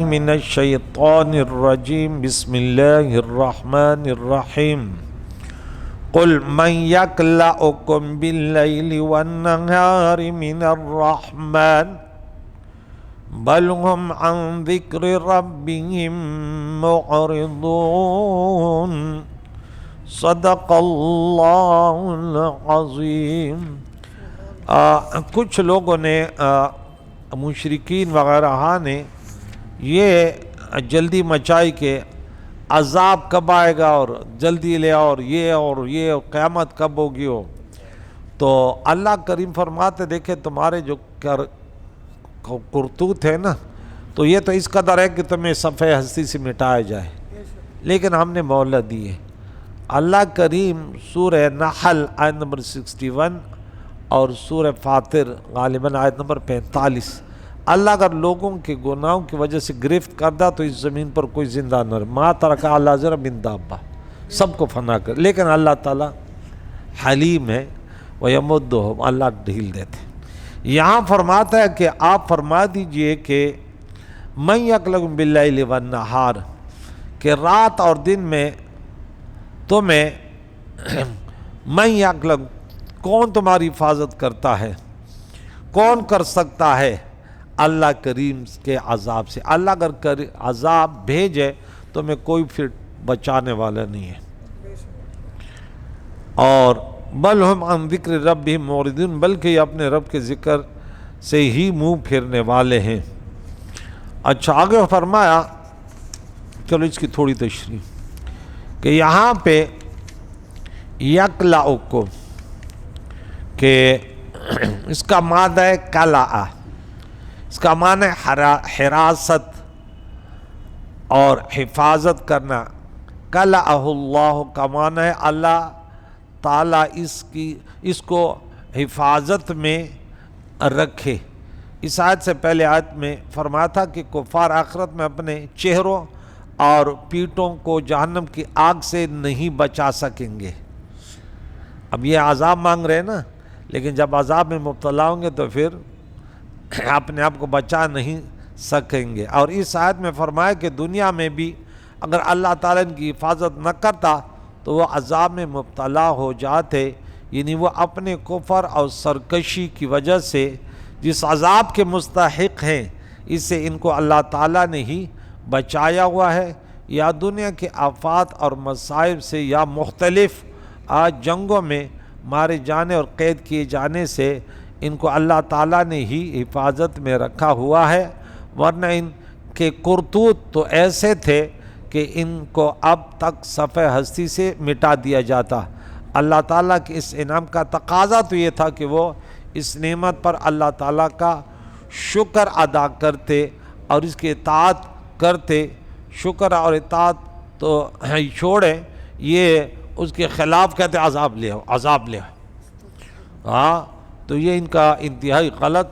من الشیطان الرجیم بسم اللہ الرحمن الرحیم قل من یکلؤکم باللیل والنہار من الرحمن بل هم عن ذکر ربهم معرضون صدق اللہ العظیم۔ کچھ لوگوں نے مشرکین وغیرہ نے یہ جلدی مچائی کہ عذاب کب آئے گا اور جلدی لے اور یہ قیامت کب ہوگی ہو، تو اللہ کریم فرماتے دیکھیں تمہارے جو کرتوت ہے نا، تو یہ تو اس قدر ہے کہ تمہیں صفحہ ہستی سے مٹایا جائے، لیکن ہم نے مہلت دی ہے۔ اللہ کریم سورہ نحل آیت نمبر 61 اور سورہ فاطر غالباً آیت نمبر 45، اللہ اگر لوگوں کے گناہوں کی وجہ سے گرفت کردہ تو اس زمین پر کوئی زندہ نہ رہے، ما ترک علی ظہرہا من دابہ، سب کو فنا کر، لیکن اللہ تعالیٰ حلیم ہے، وَيَمُدُّهُمْ، اللہ ڈھیل دیتے۔ یہاں فرماتا ہے کہ آپ فرما دیجئے کہ مَن یکلؤکم باللیل والنہار، کہ رات اور دن میں تمہیں من یکلؤکم، کون تمہاری حفاظت کرتا ہے، کون کر سکتا ہے اللہ کریم کے عذاب سے؟ اللہ اگر عذاب بھیجے تو میں کوئی پھر بچانے والا نہیں ہے۔ اور بل ہم عن ذکر ربہم معرضون، بلکہ یہ اپنے رب کے ذکر سے ہی منہ پھیرنے والے ہیں۔ اچھا آگے فرمایا، چلو اس کی تھوڑی تشریح، کہ یہاں پہ یکلؤکم کہ اس کا معنی ہے کلأ، اس کا معنی حراست اور حفاظت کرنا۔ کلأہ اللہ کا معنی ہے اللہ تعالیٰ اس کو حفاظت میں رکھے۔ اس آیت سے پہلے آیت میں فرمایا تھا کہ کفار آخرت میں اپنے چہروں اور پیٹھوں کو جہنم کی آگ سے نہیں بچا سکیں گے۔ اب یہ عذاب مانگ رہے ہیں نا، لیکن جب عذاب میں مبتلا ہوں گے تو پھر اپنے آپ کو بچا نہیں سکیں گے۔ اور اس آیت میں فرمایا کہ دنیا میں بھی اگر اللہ تعالیٰ ان کی حفاظت نہ کرتا تو وہ عذاب میں مبتلا ہو جاتے، یعنی وہ اپنے کفر اور سرکشی کی وجہ سے جس عذاب کے مستحق ہیں اس سے ان کو اللہ تعالیٰ نے ہی بچایا ہوا ہے، یا دنیا کے آفات اور مصائب سے یا مختلف جنگوں میں مارے جانے اور قید کیے جانے سے ان کو اللہ تعالیٰ نے ہی حفاظت میں رکھا ہوا ہے، ورنہ ان کے کرتوت تو ایسے تھے کہ ان کو اب تک صفحہ ہستی سے مٹا دیا جاتا۔ اللہ تعالیٰ کے اس انعام کا تقاضا تو یہ تھا کہ وہ اس نعمت پر اللہ تعالیٰ کا شکر ادا کرتے اور اس کی اطاعت کرتے۔ شکر اور اطاعت تو چھوڑیں، یہ اس کے خلاف کہتے عذاب لے ہاں، تو یہ ان کا انتہائی غلط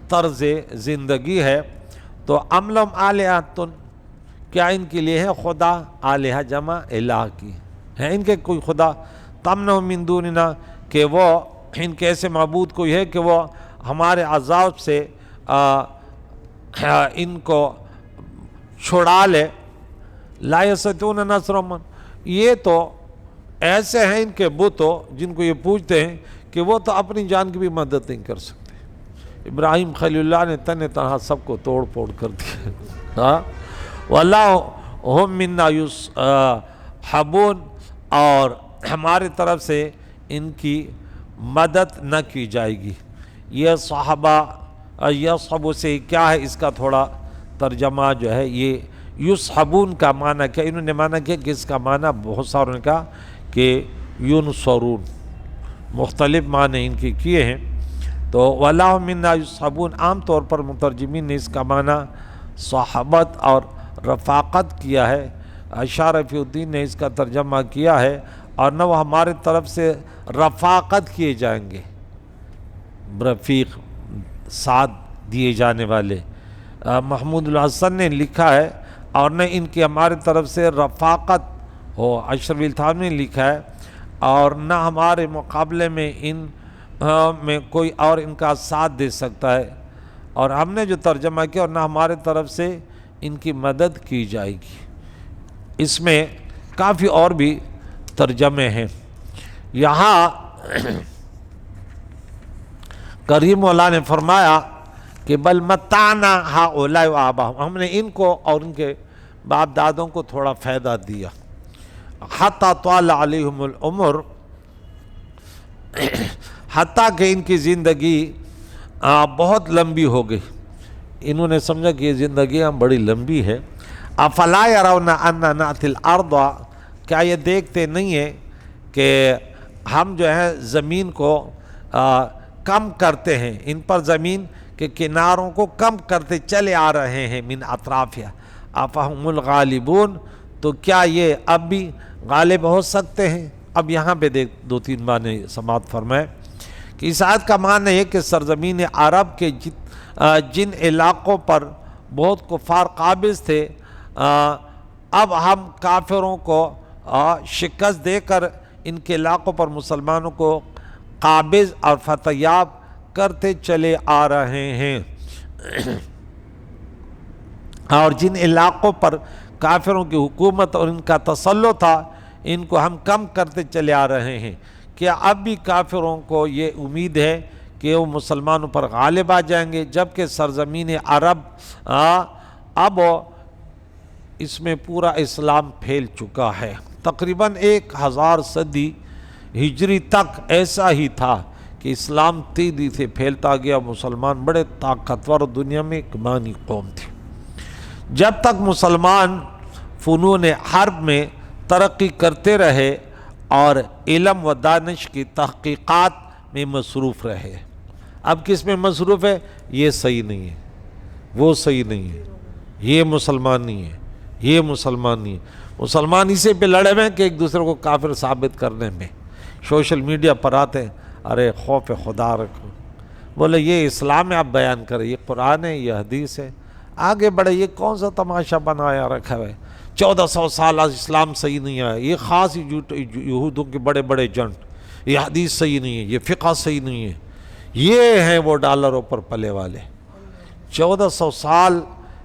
طرز زندگی ہے۔ تو ام لہم آلہۃ، کیا ان کے لیے ہے خدا؟ آلہہ جمع الہ کی ہے، ان کے کوئی خدا؟ تمنعهم من دوننا، کہ وہ ان کے ایسے معبود کوئی ہے کہ وہ ہمارے عذاب سے ان کو چھڑا لے؟ لا یستطیعون نصرهم، یہ تو ایسے ہیں ان کے بتوں جن کو یہ پوچھتے ہیں کہ وہ تو اپنی جان کی بھی مدد نہیں کر سکتے۔ ابراہیم خلیل اللہ نے تن تنہا سب کو توڑ پھوڑ کر دیا۔ وَاللَّهُ هُمْ مِنَّا يُصْحَبُونَ، اور ہمارے طرف سے ان کی مدد نہ کی جائے گی۔ یہ صحابہ یصحب سے کیا ہے، اس کا تھوڑا ترجمہ جو ہے، یہ یصحبون کا معنی کیا، انہوں نے معنی کیا کہ اس کا معنی بہت ساروں نے کہا کہ ینصرون، مختلف معنی ان کے کیے ہیں۔ تو وَاللَّهُ مِنَّا يُصْحَبُونَ، عام طور پر مترجمین نے اس کا معنی صحبت اور رفاقت کیا ہے۔ شاہ رفیع الدین نے اس کا ترجمہ کیا ہے، اور نہ وہ ہمارے طرف سے رفاقت کیے جائیں گے، رفیق ساتھ دیے جانے والے۔ محمود الحسن نے لکھا ہے، اور نہ ان کی ہمارے طرف سے رفاقت ہو، اشرف التھانوی نے لکھا ہے، اور نہ ہمارے مقابلے میں ان میں کوئی اور ان کا ساتھ دے سکتا ہے۔ اور ہم نے جو ترجمہ کیا، اور نہ ہمارے طرف سے ان کی مدد کی جائے گی۔ اس میں کافی اور بھی ترجمے ہیں۔ یہاں کریم مولا نے فرمایا کہ بل متعنا ہؤلاء وآباءہم، ہم نے ان کو اور ان کے باپ دادوں کو تھوڑا فائدہ دیا، حتی طال علیہم العمر، حتیٰ کہ ان کی زندگی بہت لمبی ہو گئی، انہوں نے سمجھا کہ یہ زندگیاں بڑی لمبی ہے۔ افلا یرون انا نأتی الارض، کیا یہ دیکھتے نہیں ہیں کہ ہم جو ہے زمین کو کم کرتے ہیں، ان پر زمین کے کناروں کو کم کرتے چلے آ رہے ہیں، من اطرافها افہم الغالبون، تو کیا یہ اب بھی غالب ہو سکتے ہیں؟ اب یہاں پہ دیکھ دو تین معنی سماعت فرمائے کہ اس آیت کا معنی ہے کہ سرزمین عرب کے جن علاقوں پر بہت کفار قابض تھے، اب ہم کافروں کو شکست دے کر ان کے علاقوں پر مسلمانوں کو قابض اور فتح یاب کرتے چلے آ رہے ہیں، اور جن علاقوں پر کافروں کی حکومت اور ان کا تسلط تھا ان کو ہم کم کرتے چلے آ رہے ہیں۔ کیا اب بھی کافروں کو یہ امید ہے کہ وہ مسلمانوں پر غالب آ جائیں گے، جبکہ سرزمین عرب اب اس میں پورا اسلام پھیل چکا ہے؟ تقریباً 1000 صدی ہجری تک ایسا ہی تھا کہ اسلام تیزی سے پھیلتا گیا، مسلمان بڑے طاقتور دنیا میں ایک مانی قوم تھی۔ جب تک مسلمان فنون حرب میں ترقی کرتے رہے اور علم و دانش کی تحقیقات میں مصروف رہے۔ اب کس میں مصروف ہے؟ یہ صحیح نہیں ہے، وہ صحیح نہیں ہے، یہ مسلمان نہیں ہے، یہ مسلمان نہیں ہے۔ مسلمان اسے پہ لڑے ہوئے ہیں کہ ایک دوسرے کو کافر ثابت کرنے میں، سوشل میڈیا پر آتے ہیں، ارے خوف خدا رکھو، بولے یہ اسلام ہے، آپ بیان کریں، یہ قرآن ہے، یہ حدیث ہے، آگے بڑھے، یہ کون سا تماشا بنایا رکھا ہے؟ 1400 سال اسلام صحیح نہیں ہے، یہ خاص یہودوں کے بڑے بڑے جنٹ، یہ حدیث صحیح نہیں ہے، یہ فقہ صحیح نہیں ہے، یہ ہیں وہ ڈالروں پر پلے والے۔ 1400 سال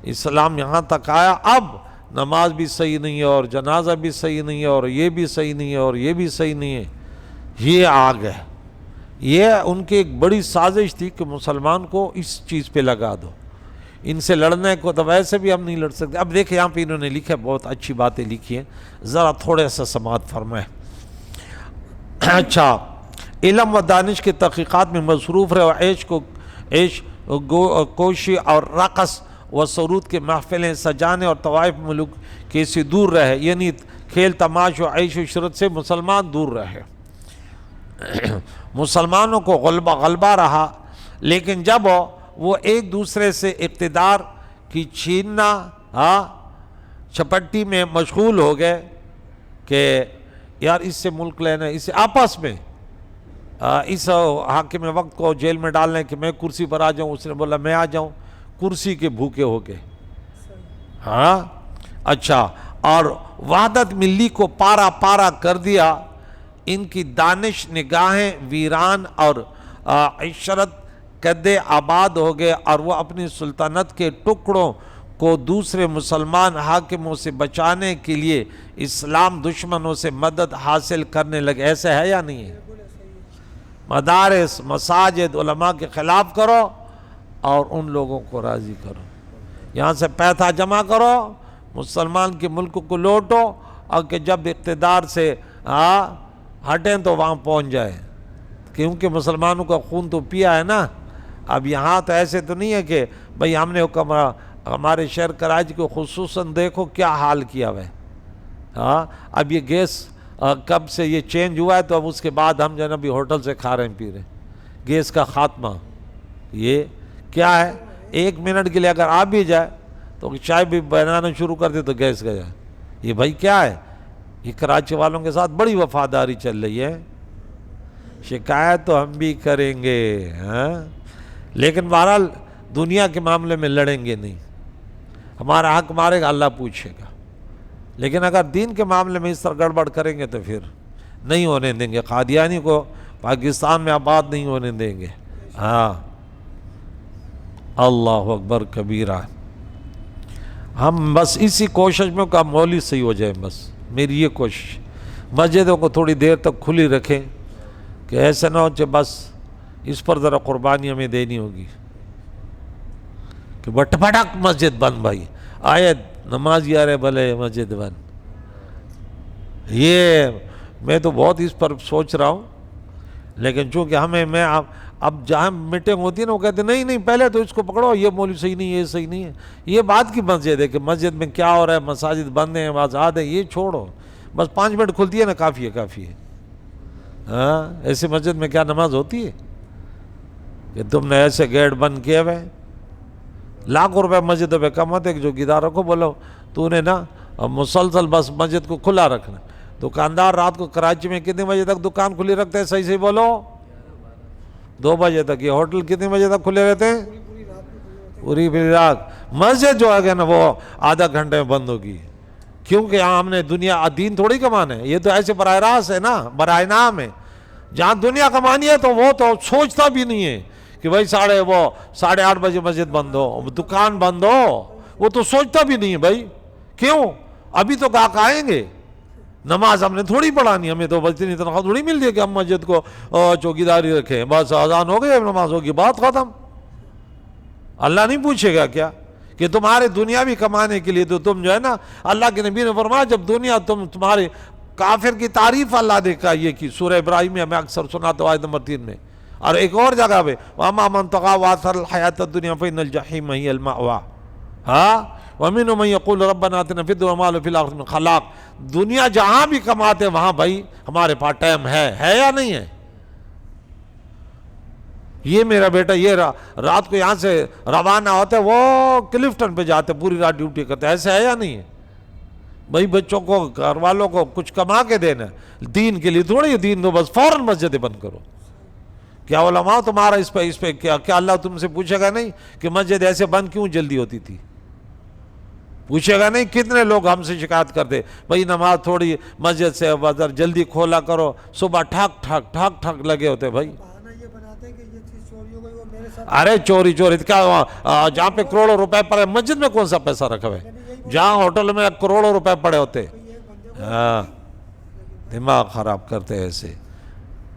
اسلام یہاں تک آیا، اب نماز بھی صحیح نہیں ہے، اور جنازہ بھی صحیح نہیں ہے، اور یہ بھی صحیح نہیں ہے، اور یہ بھی صحیح نہیں ہے، یہ آگ ہے۔ یہ ان کی ایک بڑی سازش تھی کہ مسلمان کو اس چیز پہ لگا دو، ان سے لڑنے کو تو ویسے بھی ہم نہیں لڑ سکتے۔ اب دیکھیں یہاں پہ انہوں نے لکھا ہے، بہت اچھی باتیں لکھی ہیں، ذرا تھوڑے سا سماعت فرمائیں۔ اچھا، علم و دانش کی تحقیقات میں مصروف رہے، اور عیش کوشی اور رقص و سرود کے محفلیں سجانے اور طوائف ملوک کے سے دور رہے، یعنی کھیل تماش و عیش و عشرت سے مسلمان دور رہے۔ مسلمانوں کو غلبہ رہا، لیکن جب وہ ایک دوسرے سے اقتدار کی چھیننا چھپٹی میں مشغول ہو گئے کہ یار اس سے ملک لینا، اس سے آپس میں اس حاکم وقت کو جیل میں ڈالنے کہ میں کرسی پر آ جاؤں، اس نے بولا میں آ جاؤں، کرسی کے بھوکے ہو گئے۔ ہاں اچھا، اور وحدت ملی کو پارا پارا کر دیا، ان کی دانش نگاہیں ویران اور عشرت قد آباد ہو گئے، اور وہ اپنی سلطنت کے ٹکڑوں کو دوسرے مسلمان حاکموں سے بچانے کے لیے اسلام دشمنوں سے مدد حاصل کرنے لگے۔ ایسا ہے یا نہیں ہے؟ مدارس، مساجد، علماء کے خلاف کرو اور ان لوگوں کو راضی کرو، یہاں سے پیسہ جمع کرو، مسلمان کے ملک کو لوٹو، اور کہ جب اقتدار سے ہٹیں تو وہاں پہنچ جائے، کیونکہ مسلمانوں کا خون تو پیا ہے نا۔ اب یہاں تو ایسے تو نہیں ہے کہ بھئی ہم نے ہمارے شہر کراچی کو خصوصاً دیکھو کیا حال کیا ہوا ہے۔ اب یہ گیس کب سے یہ چینج ہوا ہے، تو اب اس کے بعد ہم جو ہے ابھی ہوٹل سے کھا رہے ہیں پی رہے ہیں، گیس کا خاتمہ۔ یہ کیا ہے؟ 1 منٹ کے لیے اگر آ بھی جائے تو چائے بھی بنانا شروع کر دے تو گیس گیا۔ یہ بھائی کیا ہے؟ یہ کراچی والوں کے ساتھ بڑی وفاداری چل رہی ہے، شکایت تو ہم بھی کریں گے، لیکن بہرحال دنیا کے معاملے میں لڑیں گے نہیں، ہمارا حق مارے گا، اللہ پوچھے گا، لیکن اگر دین کے معاملے میں اس طرح گڑبڑ کریں گے تو پھر نہیں ہونے دیں گے، قادیانی کو پاکستان میں آباد نہیں ہونے دیں گے۔ ہاں، اللہ اکبر کبیرہ۔ ہم بس اسی کوشش میں کہ مولوی صحیح ہو جائیں، بس میری یہ کوشش، مسجدوں کو تھوڑی دیر تک کھلی رکھیں کہ ایسا نہ ہو کہ بس اس پر ذرا قربانی ہمیں دینی ہوگی کہ بٹ پٹک مسجد بند، بھائی آئے نماز آ رہے بھلے مسجد بند۔ یہ میں تو بہت اس پر سوچ رہا ہوں، لیکن چونکہ میں اب جہاں میٹنگ ہوتی ہے نا وہ کہتے ہیں نہیں نہیں پہلے تو اس کو پکڑو، یہ مولوی صحیح نہیں ہے، یہ صحیح نہیں ہے۔ یہ بات کی مسجد ہے کہ مسجد میں کیا ہو رہا ہے، مساجد بند ہیں، آزاد ہیں، یہ چھوڑو، بس 5 منٹ کھلتی ہے نا کافی ہے، کافی ہے۔ ہاں ایسے مسجد میں کیا نماز ہوتی ہے کہ تم نے ایسے گیٹ بند کیے ہوئے، لاکھوں روپے مسجدوں پہ کم ہوتے کہ جو گداروں کو بولو تو نے نا مسلسل بس مسجد کو کھلا رکھنا۔ دکاندار رات کو کراچی میں کتنے بجے تک دکان کھلی رکھتے ہیں؟ صحیح صحیح بولو، 2 بجے تک۔ یہ ہوٹل کتنے بجے تک کھلے رہتے ہیں؟ پوری رات۔ مسجد جو ہے نا وہ آدھا گھنٹے میں بند ہوگی، کیونکہ یہاں ہم نے دنیا دین تھوڑی کمانا ہے، یہ تو ایسے براہ راست ہے نا، برائے نام ہے۔ جہاں دنیا کمانی ہے تو وہ تو سوچتا بھی نہیں ہے کہ بھائی 8:30 بجے مسجد بند ہو، دکان بند ہو، وہ تو سوچتا بھی نہیں ہے بھائی۔ کیوں؟ ابھی تو گاہک آئیں گے، نماز ہم نے تھوڑی پڑھانی، ہمیں تو بچتی نہیں تنخواہ تھوڑی ملتی ہے کہ ہم مسجد کو چوکیداری رکھیں، بس اذان ہو گئی نماز ہوگی بات ختم۔ اللہ نہیں پوچھے گا کیا کہ تمہارے دنیاوی کمانے کے لیے تو تم جو ہے نا، اللہ کے نبی نے فرمایا جب دنیا تمہارے کافر کی تعریف اللہ نے کا یہ کی سورہ ابراہیم میں ہمیں اکثر سناتا ہوں آیت نمبر 3 میں، اور ایک اور جگہ پہ وَأَمَّا مَنْ طَغَىٰ وَآثَرَ الْحَيَاةَ الدُّنْيَا فَإِنَّ الْجَحِيمَ هِيَ الْمَأْوَىٰ۔ وَمِنْهُم مَّن يَقُولُ رَبَّنَا آتِنَا فِي الدُّنْيَا وَمَا لَهُ فِي الْآخِرَةِ مِنْ خَلَاقٍ۔ دنیا جہاں بھی کماتے ہیں وہاں بھائی ہمارے پاس ٹائم ہے یا نہیں ہے؟ یہ میرا بیٹا یہ رات کو یہاں سے روانہ ہوتا ہے، وہ کلفٹن پہ جاتے پوری رات ڈیوٹی کرتے، ایسے ہے یا نہیں ہے؟ بھائی بچوں کو گھر والوں کو کچھ کما کے دینا دین کے لیے تھوڑی، دین تو بس فوراً مسجدیں بند کرو۔ کیا علماء تمہارا اس پہ کیا اللہ تم سے پوچھے گا نہیں کہ مسجد ایسے بند کیوں جلدی ہوتی تھی؟ پوچھے گا نہیں؟ کتنے لوگ ہم سے شکایت کرتے بھائی نماز تھوڑی مسجد سے بازار جلدی کھولا کرو، صبح ٹھاک ٹھاک ٹھاک ٹھاک لگے ہوتے بھائی۔ ارے چوری کیا جہاں پہ کروڑوں روپے پڑے مسجد میں کون سا پیسہ رکھا ہے؟ جہاں ہوٹل میں کروڑوں روپے پڑے ہوتے، دماغ خراب کرتے ایسے۔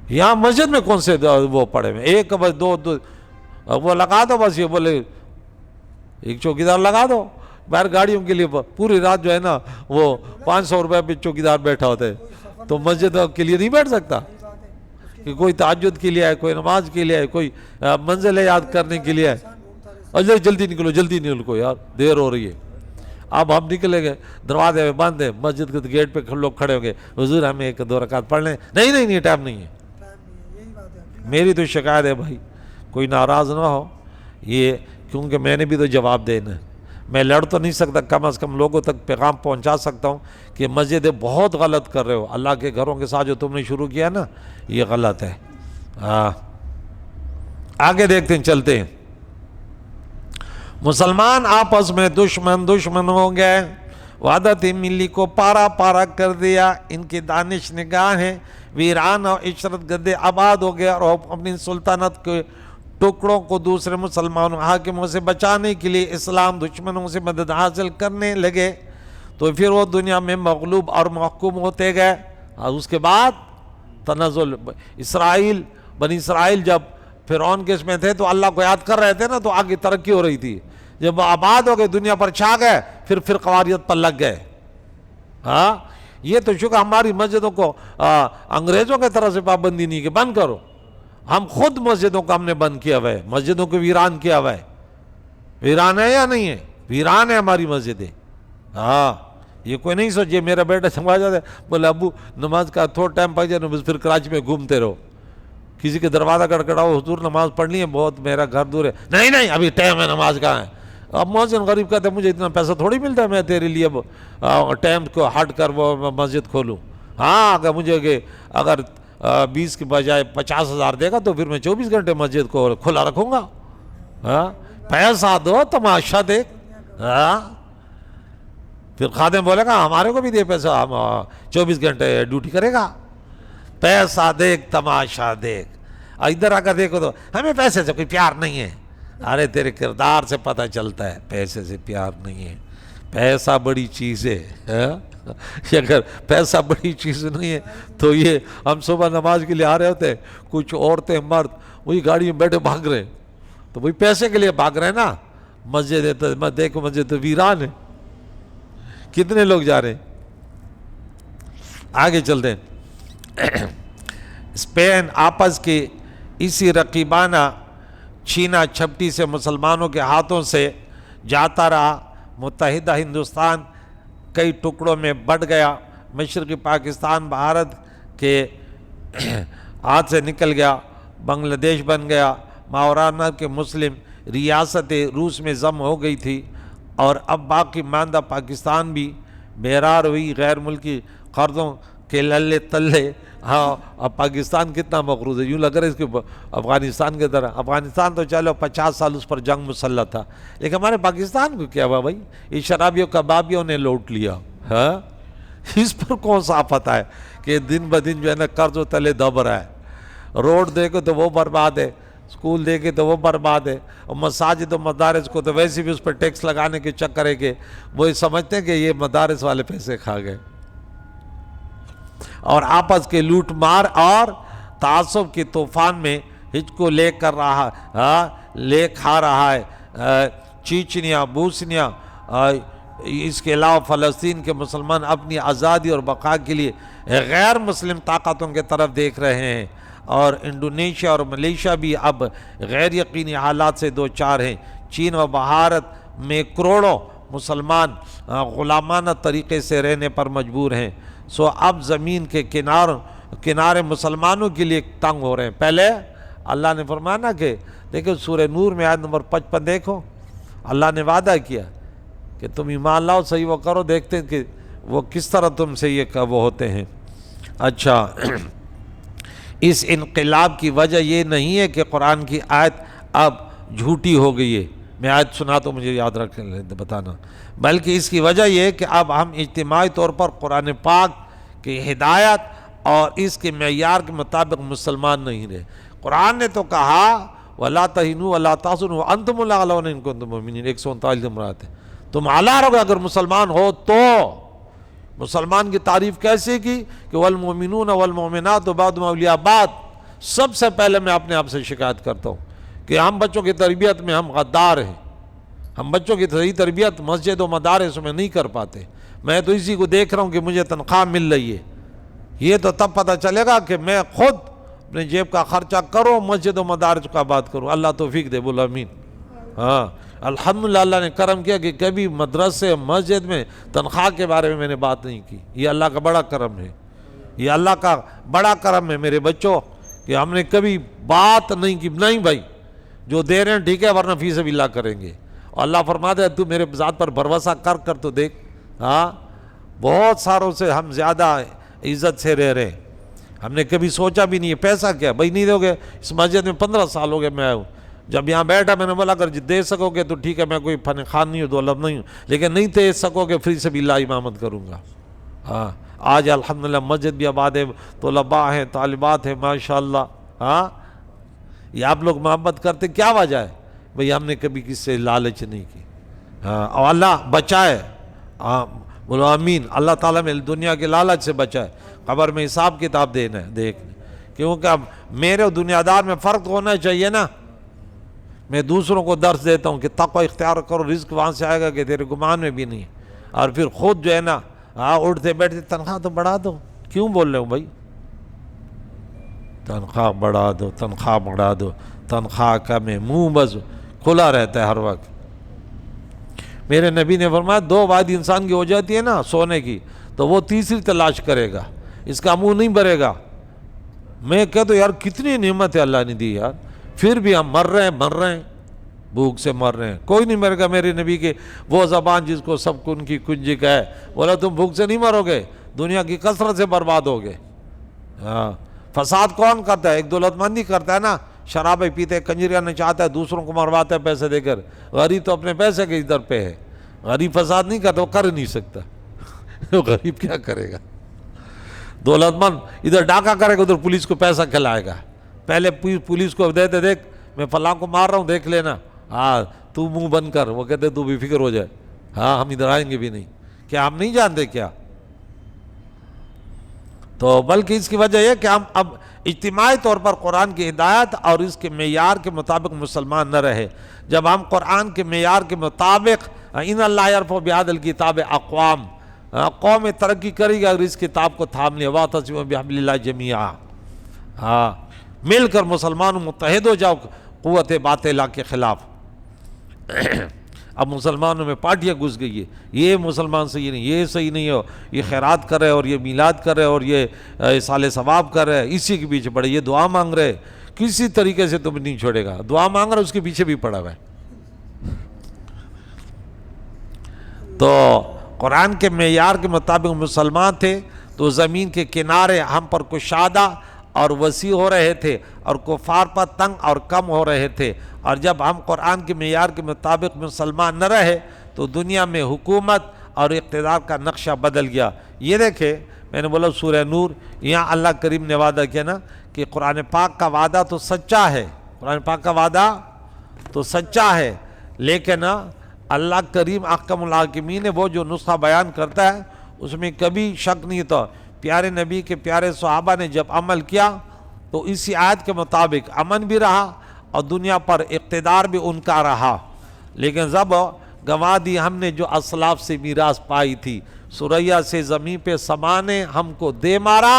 یہاں مسجد میں کون سے وہ پڑے ہوئے؟ ایک بس دو وہ لگا دو، بس یہ بولے ایک چوکیدار لگا دو، باہر گاڑیوں کے لیے پوری رات جو ہے نا وہ 500 روپے پہ چوکیدار بیٹھا ہوتا ہے، تو مسجد کے لیے نہیں بیٹھ سکتا کہ کوئی تہجد کے لیے ہے، کوئی نماز کے لیے ہے، کوئی منزل یاد کرنے کے لیے ہے۔ اور جلدی نکلو یار دیر ہو رہی ہے۔ اب ہم نکلیں گے، دروازے میں بند ہے، مسجد کے گیٹ پہ لوگ کھڑے ہوں گے، حضور ہمیں 1-2 رکعت پڑھ لیں۔ نہیں ٹائم نہیں ہے۔ میری تو شکایت ہے بھائی، کوئی ناراض نہ ہو، یہ کیونکہ میں نے بھی تو جواب دینا ہے۔ میں لڑ تو نہیں سکتا، کم از کم لوگوں تک پیغام پہنچا سکتا ہوں کہ مسجدیں بہت غلط کر رہے ہو، اللہ کے گھروں کے ساتھ جو تم نے شروع کیا نا یہ غلط ہے۔ آگے دیکھتے ہیں، چلتے ہیں۔ مسلمان آپس میں دشمن ہو گئے، وحدت ملی کو پارا کر دیا، ان کی دانش نگاہیں ویران اور عشرت گدے آباد ہو گئے، اور اپنی سلطنت کے ٹکڑوں کو دوسرے مسلمان حاکموں سے بچانے کے لیے اسلام دشمنوں سے مدد حاصل کرنے لگے، تو پھر وہ دنیا میں مغلوب اور محکوم ہوتے گئے۔ اور اس کے بعد تنزل بنی اسرائیل جب فرعون کے اس میں تھے تو اللہ کو یاد کر رہے تھے نا، تو آگے ترقی ہو رہی تھی۔ جب وہ آباد ہو گئے، دنیا پر چھا گئے، پھر فرقواریت پر لگ گئے۔ یہ تو شکر ہماری مسجدوں کو انگریزوں کی طرف سے پابندی نہیں کہ بند کرو، ہم خود مسجدوں کو ہم نے بند کیا ہوا ہے، مسجدوں کو ویران کیا ہوا ہے۔ ویران ہے یا نہیں ہے؟ ویران ہے ہماری مسجدیں۔ یہ کوئی نہیں سوچے میرا بیٹا سمجھ جاتا ہے، بولے ابو نماز کا تھوڑا ٹائم پڑ جائے بس پھر کراچی میں گھومتے رہو، کسی کے دروازہ کڑکڑاؤ، حضور نماز پڑھنی ہے بہت، میرا گھر دور ہے۔ نہیں ابھی ٹائم ہے، نماز کہاں ہے؟ اب مؤذن غریب کہتے ہیں مجھے اتنا پیسہ تھوڑی ملتا ہے میں تیرے لیے ٹائم کو ہٹ کر وہ مسجد کھولوں۔ اگر مجھے 20 کے بجائے 50,000 دے گا تو پھر میں 24 گھنٹے مسجد کو کھلا رکھوں گا۔ پیسہ دو تماشا دیکھ۔ پھر خادم بولے گا ہمارے کو بھی دے پیسہ، ہم 24 گھنٹے ڈیوٹی کرے گا۔ پیسہ دیکھ تماشا دیکھ، ادھر آ کر دیکھو تو ہمیں پیسے سے کوئی پیار نہیں ہے۔ ارے تیرے کردار سے پتہ چلتا ہے پیسے سے پیار نہیں ہے۔ پیسہ بڑی چیز ہے، اگر پیسہ بڑی چیز نہیں ہے تو یہ ہم صبح نماز کے لیے آ رہے ہوتے ہیں، کچھ عورتیں مرد وہی گاڑی میں بیٹھے بھاگ رہے ہیں، تو وہی پیسے کے لیے بھاگ رہے ہیں نا. مسجد ہے تو دیکھو مسجد تو ویران ہے، کتنے لوگ جا رہے ہیں. آگے چلتے ہیں. اسپین آپس کی اسی رقیبانہ چھینا چھپٹی سے مسلمانوں کے ہاتھوں سے جاتا رہا. متحدہ ہندوستان کئی ٹکڑوں میں بٹ گیا. مشرقی پاکستان بھارت کے ہاتھ سے نکل گیا، بنگلہ دیش بن گیا. ماورانا کے مسلم ریاستیں روس میں ضم ہو گئی تھی، اور اب باقی ماندہ پاکستان بھی بیرار ہوئی غیر ملکی قرضوں کے للے تلے. ہاں اب پاکستان کتنا مقروض ہے، یوں لگ رہا ہے اس کے افغانستان کی طرح. افغانستان تو چلو 50 سال اس پر جنگ مسلح تھا، لیکن ہمارے پاکستان کو کیا ہوا بھائی؟ یہ شرابیوں کبابیوں نے لوٹ لیا. ہاں اس پر کون سا آفت ہے کہ دن بدن جو ہے نا قرض و تلے دب رہا ہے. روڈ دیکھو تو وہ برباد ہے، اسکول دیکھے تو وہ برباد ہے، اور مساجد و مدارس کو تو ویسے بھی اس پر ٹیکس لگانے کے چکر ہے کہ وہ سمجھتے ہیں کہ یہ مدارس والے پیسے کھا گئے. اور آپس کے لوٹ مار اور تعصب کے طوفان میں ہچ کو لے کھا رہا ہے. چیچنیا، بوسنیا، اس کے علاوہ فلسطین کے مسلمان اپنی آزادی اور بقا کے لیے غیر مسلم طاقتوں کے طرف دیکھ رہے ہیں، اور انڈونیشیا اور ملیشیا بھی اب غیر یقینی حالات سے دوچار ہیں. چین و بھارت میں کروڑوں مسلمان غلامانہ طریقے سے رہنے پر مجبور ہیں. سو اب زمین کے کنارے مسلمانوں کے لیے تنگ ہو رہے ہیں. پہلے اللہ نے فرمایا نا کہ دیکھو سورہ نور میں آیت نمبر 55 دیکھو، اللہ نے وعدہ کیا کہ تم ایمان لاؤ، صحیح وہ کرو، دیکھتے ہیں کہ وہ کس طرح تم سے یہ وہ ہوتے ہیں. اچھا اس انقلاب کی وجہ یہ نہیں ہے کہ قرآن کی آیت اب جھوٹی ہو گئی ہے، میں آیت سنا تو مجھے یاد رکھ بتانا، بلکہ اس کی وجہ یہ ہے کہ اب ہم اجتماعی طور پر قرآن پاک کی ہدایت اور اس کے معیار کے مطابق مسلمان نہیں رہے. قرآن نے تو کہا وَلَا تَهِنُوا وَلَا تَحْزَنُوا وَأَنْتُمُ الْأَعْلَوْنَ إِن كُنتُم مُؤْمِنِينَ 139 نمبرات ہے. تم اعلیٰ رہو گے اگر مسلمان ہو تو. مسلمان کی تعریف کیسے کی کہ والمؤمنون والمؤمنات بعضهم اولیاء بعض. سب سے پہلے میں اپنے آپ سے شکایت کرتا ہوں کہ ہم بچوں کی تربیت میں ہم غدار ہیں. ہم بچوں کی صحیح تربیت مسجد و مدارس میں نہیں کر پاتے. میں تو اسی کو دیکھ رہا ہوں کہ مجھے تنخواہ مل رہی ہے، یہ تو تب پتہ چلے گا کہ میں خود اپنے جیب کا خرچہ کروں، مسجد و مدارس کا بات کروں. اللہ توفیق دے، بولو آمین. ہاں الحمدللہ اللہ نے کرم کیا کہ کبھی مدرسے مسجد میں تنخواہ کے بارے میں نے بات نہیں کی. یہ اللہ کا بڑا کرم ہے، یہ اللہ کا بڑا کرم ہے میرے بچوں کہ ہم نے کبھی بات نہیں کی. نہیں بھائی جو دے رہے ہیں ٹھیک ہے، ورنہ فی سبیل اللہ کریں گے. اور اللہ فرماتا ہے تو میرے ذات پر بھروسہ کر تو دیکھ. ہاں بہت ساروں سے ہم زیادہ عزت سے رہ رہے ہیں. ہم نے کبھی سوچا بھی نہیں ہے پیسہ کیا بھائی نہیں دو گے. اس مسجد میں 15 سال ہو گئے میں آیا ہوں. جب یہاں بیٹھا میں نے بولا اگر دے سکو گے تو ٹھیک ہے، میں کوئی فن خان نہیں ہوں، دولت نہیں ہوں، لیکن نہیں دے سکو گے فی سبیل اللہ امامت کروں گا. ہاں آج الحمدللہ مسجد بھی آباد ہے، طلباء ہیں، طالبات ہیں ماشاءاللہ. ہاں یہ آپ لوگ محبت کرتے کیا وجہ ہے بھئی؟ ہم نے کبھی کس سے لالچ نہیں کی. ہاں اور اللہ بچائے. ہاں بولو آمین. اللہ تعالیٰ میں دنیا کے لالچ سے بچائے. قبر میں حساب کتاب دینا ہے دیکھنے، کیونکہ اب میرے اور دنیا دار میں فرق ہونا چاہیے نا. میں دوسروں کو درس دیتا ہوں کہ تقوی اختیار کرو، رزق وہاں سے آئے گا کہ تیرے گمان میں بھی نہیں. اور پھر خود جو ہے نا اٹھتے بیٹھتے تنخواہ تو بڑھا دو. کیوں بول رہے ہوں بھائی؟ تنخواہ بڑھا دو، تنخواہ بڑھا دو، تنخواہ کم ہے، منہ بس کھلا رہتا ہے ہر وقت. میرے نبی نے فرمایا 2 وادی انسان کی ہو جاتی ہے نا سونے کی تو وہ تیسری تلاش کرے گا، اس کا منہ نہیں بھرے گا. میں کہتا ہوں یار کتنی نعمت ہے اللہ نے دی یار، پھر بھی ہم مر رہے ہیں بھوک سے مر رہے ہیں. کوئی نہیں مرے گا. میرے نبی کے وہ زبان جس کو سب کو ان کی کنجی ہے، بولا تم بھوک سے نہیں مرو گے، دنیا کی کثرت سے برباد ہوگے. ہاں فساد کون کرتا ہے؟ ایک دولت مند ہی کرتا ہے نا. شرابیں پیتے، کنجریاں نچاتا ہے، دوسروں کو مرواتا ہے پیسے دے کر. غریب تو اپنے پیسے کے ادھر پہ ہے. غریب فساد نہیں کرتا، وہ کر نہیں سکتا. غریب کیا کرے گا؟ دولت مند ادھر ڈاکہ کرے گا، ادھر پولیس کو پیسہ کھلائے گا. پہلے پولیس کو دے دیکھ میں فلاں کو مار رہا ہوں دیکھ لینا. ہاں تو منہ بند کر، وہ کہتے تو بھی فکر ہو جائے. ہاں ہم ادھر آئیں گے بھی نہیں، کیا ہم نہیں جانتے کیا؟ تو بلکہ اس کی وجہ یہ کہ ہم اب اجتماعی طور پر قرآن کی ہدایت اور اس کے معیار کے مطابق مسلمان نہ رہے۔ جب ہم قرآن کے معیار کے مطابق ان اللہ یرفع بہذا الکتاب اقوام، قوم ترقی کرے گا اگر اس کتاب کو تھام لے، واعتصموا بحبل اللہ جمیعا، ہاں مل کر مسلمانوں متحد ہو جاؤ قوت باطلہ کے خلاف۔ اب مسلمانوں میں پارٹیاں گھس گئی ہے، یہ مسلمان صحیح نہیں، یہ صحیح نہیں ہو، یہ خیرات کر رہے اور یہ میلاد کر رہے اور یہ اصال ثواب کر رہے، اسی کے پیچھے پڑے، یہ دعا مانگ رہے، کسی طریقے سے تم نہیں چھوڑے گا، دعا مانگ رہے اس کے پیچھے بھی پڑا ہوا ہے۔ تو قرآن کے معیار کے مطابق مسلمان تھے تو زمین کے کنارے ہم پر کشادہ اور وسیع ہو رہے تھے اور کفار پر تنگ اور کم ہو رہے تھے، اور جب ہم قرآن کے معیار کے مطابق مسلمان نہ رہے تو دنیا میں حکومت اور اقتدار کا نقشہ بدل گیا۔ یہ دیکھیں، میں نے بولا سورہ نور، یہاں اللہ کریم نے وعدہ کیا نا کہ قرآن پاک کا وعدہ تو سچا ہے، قرآن پاک کا وعدہ تو سچا ہے، لیکن اللہ کریم احکم الحاکمین وہ جو نسخہ بیان کرتا ہے اس میں کبھی شک نہیں تھا۔ پیارے نبی کے پیارے صحابہ نے جب عمل کیا تو اسی آیت کے مطابق امن بھی رہا اور دنیا پر اقتدار بھی ان کا رہا۔ لیکن جب گنوا دی ہم نے جو اسلاف سے میراث پائی تھی، سریا سے زمین پہ سما نے ہم کو دے مارا،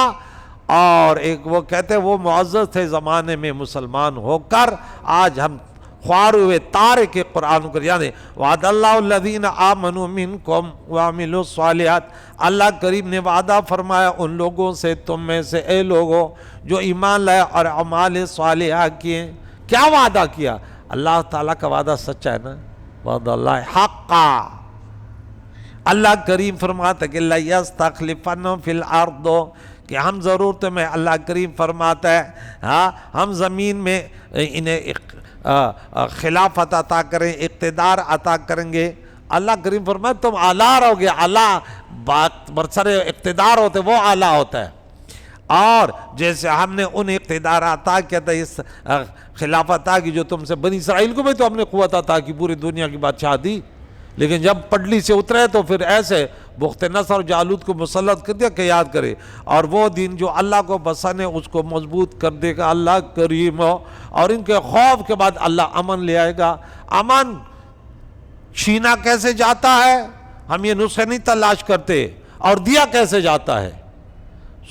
اور ایک وہ کہتے وہ معزز تھے زمانے میں مسلمان ہو کر، آج ہم خوار ہوئے تارے کے قرآن کو، یعنی وعد اللہ الذین آمنوا منکم وعملوا الصالحات، اللہ کریم نے وعدہ فرمایا ان لوگوں سے، تم میں سے اے لوگوں جو ایمان لائے اور اعمال صالحہ کیے۔ کیا وعدہ کیا؟ اللہ تعالیٰ کا وعدہ سچا ہے نا، وعد اللہ حقا۔ اللہ کریم فرماتا کہ لَيَسْتَخْلِفَنَّهُمْ فِي الْأَرْضِ، کہ ہم ضرور تمہیں، اللہ کریم فرماتا ہے ہاں ہم زمین میں انہیں خلافت عطا کریں، اقتدار عطا کریں گے۔ اللہ کریم فرماتا تم اعلیٰ رہو گے، اعلیٰ بات برسر اقتدار ہوتے وہ اعلیٰ ہوتا ہے، اور جیسے ہم نے ان اقتدار عطا کیا تھا، اس خلافت عطا کی جو تم سے، بنی اسرائیل کو بھی تو ہم نے قوت عطا کی، پوری دنیا کی بادشاہ دی، لیکن جب پٹلی سے اترے تو پھر ایسے بخت نصر اور جالوت کو مسلط کر دیا کہ یاد کرے، اور وہ دین جو اللہ کو پسند ہے اس کو مضبوط کر دے گا اللہ کریم ہو، اور ان کے خوف کے بعد اللہ امن لے آئے گا۔ امن چھینا کیسے جاتا ہے؟ ہم یہ نسخے نہیں تلاش کرتے، اور دیا کیسے جاتا ہے؟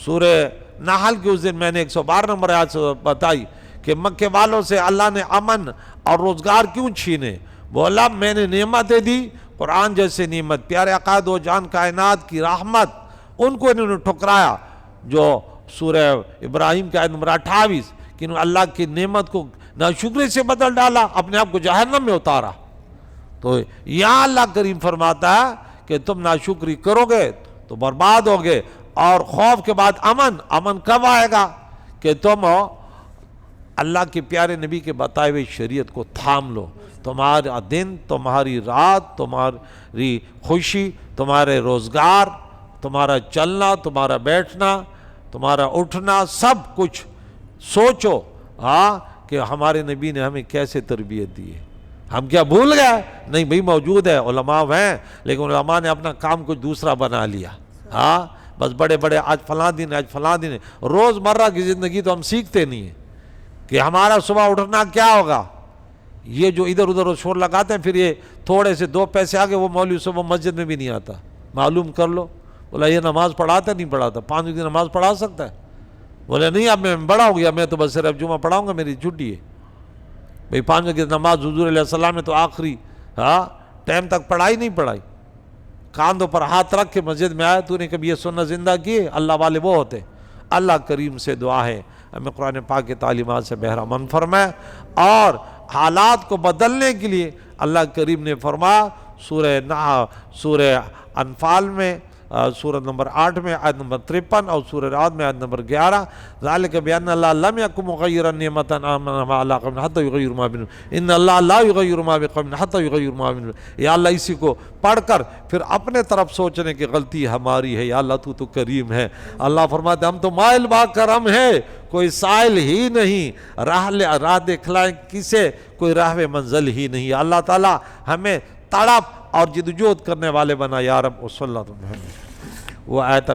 سورہ نحل کے اس دن میں نے 112 نمبر آیت سے بتائی کہ مکے والوں سے اللہ نے امن اور روزگار کیوں چھینے؟ بولا میں نے نعمتیں دی، قرآن جیسے نعمت، پیارے آقا دو جان کائنات کی رحمت، ان کو انہوں نے ٹھکرایا، جو سورہ ابراہیم کا آیت نمبر 28 کہ انہوں نے اللہ کی نعمت کو ناشکری سے بدل ڈالا، اپنے آپ کو جہنم میں اتارا۔ تو یہاں اللہ کریم فرماتا ہے کہ تم ناشکری کرو گے تو برباد ہوگے، اور خوف کے بعد امن۔ امن کب آئے گا؟ کہ تم اللہ کے پیارے نبی کے بتائے ہوئے شریعت کو تھام لو، تمہارا دن، تمہاری رات، تمہاری خوشی، تمہارے روزگار، تمہارا چلنا، تمہارا بیٹھنا، تمہارا اٹھنا، سب کچھ سوچو ہاں کہ ہمارے نبی نے ہمیں کیسے تربیت دی ہے۔ ہم کیا بھول گئے؟ نہیں بھئی، موجود ہے، علماء ہیں، لیکن علماء نے اپنا کام کچھ دوسرا بنا لیا، ہاں بس بڑے بڑے آج فلاں دن، آج فلاں دن، روز مرہ کی زندگی تو ہم سیکھتے نہیں ہیں کہ ہمارا صبح اٹھنا کیا ہوگا۔ یہ جو ادھر ادھر شور لگاتے ہیں، پھر یہ تھوڑے سے 2 پیسے آگے وہ مولوی صبح مسجد میں بھی نہیں آتا، معلوم کر لو، بولا یہ نماز پڑھاتا نہیں پڑھاتا، 5 کی نماز پڑھا سکتا ہے؟ بولے نہیں، اب میں بڑا ہو گیا، میں تو بس صرف جمعہ پڑھاؤں گا، میری چھٹی ہے۔ بھئی 5 کی نماز حضور علیہ السلام نے تو آخری ٹائم تک پڑھائی نہیں پڑھائی، کاندھوں پر ہاتھ رکھ کے مسجد میں آئے، تو نے کبھی یہ سنت زندہ کی؟ اللہ والے وہ ہوتے۔ اللہ کریم سے دعا ہے ہمیں قرآن پاک کی تعلیمات سے بہرامند فرمائے، اور حالات کو بدلنے کے لیے اللہ کریم نے فرمایا سورہ انفال میں سورت نمبر 8 میں آیت نمبر 53 اور سورہ رعد میں آیت نمبر 11، ذالک بأن اللہ لم یکن مغیرا نعمتا انعمها علی قوم حتی یغیروا ما بانفسہم ان اللہ لا یغیر ما بقوم حتی یغیروا ما بانفسہم۔ یا اللہ اسی کو پڑھ کر پھر اپنے طرف سوچنے کی غلطی ہماری ہے، یا اللہ تو کریم ہے۔ اللہ فرماتے ہم تو مائل با کرم ہے، کوئی سائل ہی نہیں، راہ دکھلائیں کسے، کوئی راہ منزل ہی نہیں۔ اللہ تعالی ہمیں تڑپ اور جدوجہد کرنے والے بنا یا رب، صلی اللہ علیہ وسلم۔ وہ آیت